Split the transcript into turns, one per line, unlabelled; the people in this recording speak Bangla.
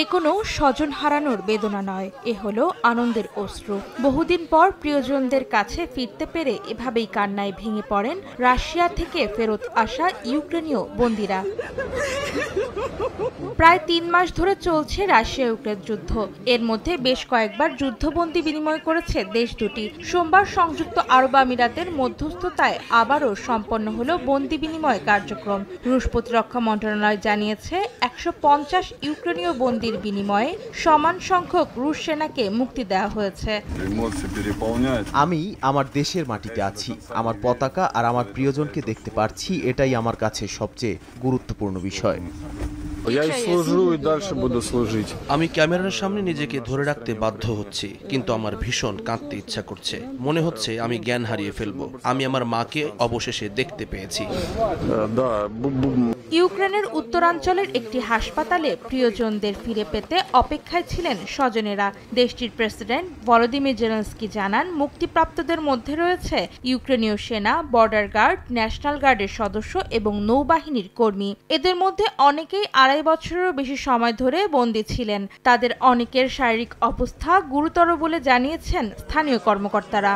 এ কোনো স্বজন হারানোর বেদনা নয়, এ হলো আনন্দের অশ্রু। বহুদিন পর প্রিয়জনদের কাছে ফিরতে পেরে এভাবেই কান্নায় ভেঙে পড়েন রাশিয়া থেকে ফেরত আসা ইউক্রেনীয় বন্দীরা। প্রায় ৩ মাস ধরে চলছে রাশিয়া ইউক্রেন যুদ্ধ। এর মধ্যে বেশ কয়েকবার যুদ্ধবন্দী বিনিময় করেছে দেশ দুটি। সোমবার সংযুক্ত আরব আমিরাতের মধ্যস্থতায় আবারও সম্পন্ন হলো বন্দী বিনিময় কার্যক্রম। রুশ প্রতিরক্ষা মন্ত্রণালয় জানিয়েছে ১৫০ ইউক্রেনীয় বন্দীর বিনিময়ে সমান সংখ্যক রুশ সেনাকে মুক্তি দেওয়া হয়েছে।
আমি আমার দেশের মাটিতে আছি, আমার পতাকা আর আমার প্রিয়জনকে দেখতে পারছি, এটাই আমার কাছে সবচেয়ে গুরুত্বপূর্ণ বিষয়।
আমি ক্যামেরার সামনে নিজেকে ধরে রাখতে বাধ্য হচ্ছি, কিন্তু আমার ভীষণ কাঁদতে ইচ্ছা করছে। মনে হচ্ছে আমি জ্ঞান হারিয়ে ফেলবো। আমি আমার মাকে অবশেষে দেখতে পেয়েছি।
ইউক্রেনের উত্তরাঞ্চলের একটি হাসপাতালে প্রিয়জনদের ফিরে পেতে অপেক্ষায় ছিলেন স্বজনেরা। দেশটির প্রেসিডেন্ট ভলোদিমির জেলেনস্কি জানান, মুক্তিপ্রাপ্তদের মধ্যে রয়েছে ইউক্রেনীয় সেনা, বর্ডার গার্ড, ন্যাশনাল গার্ডের সদস্য এবং নৌবাহিনীর কর্মী। এদের মধ্যে অনেকেই ২.৫ বছরেরও বেশি সময় ধরে বন্দী ছিলেন। তাদের অনেকের শারীরিক অবস্থা গুরুতর বলে জানিয়েছেন স্থানীয় কর্মকর্তারা।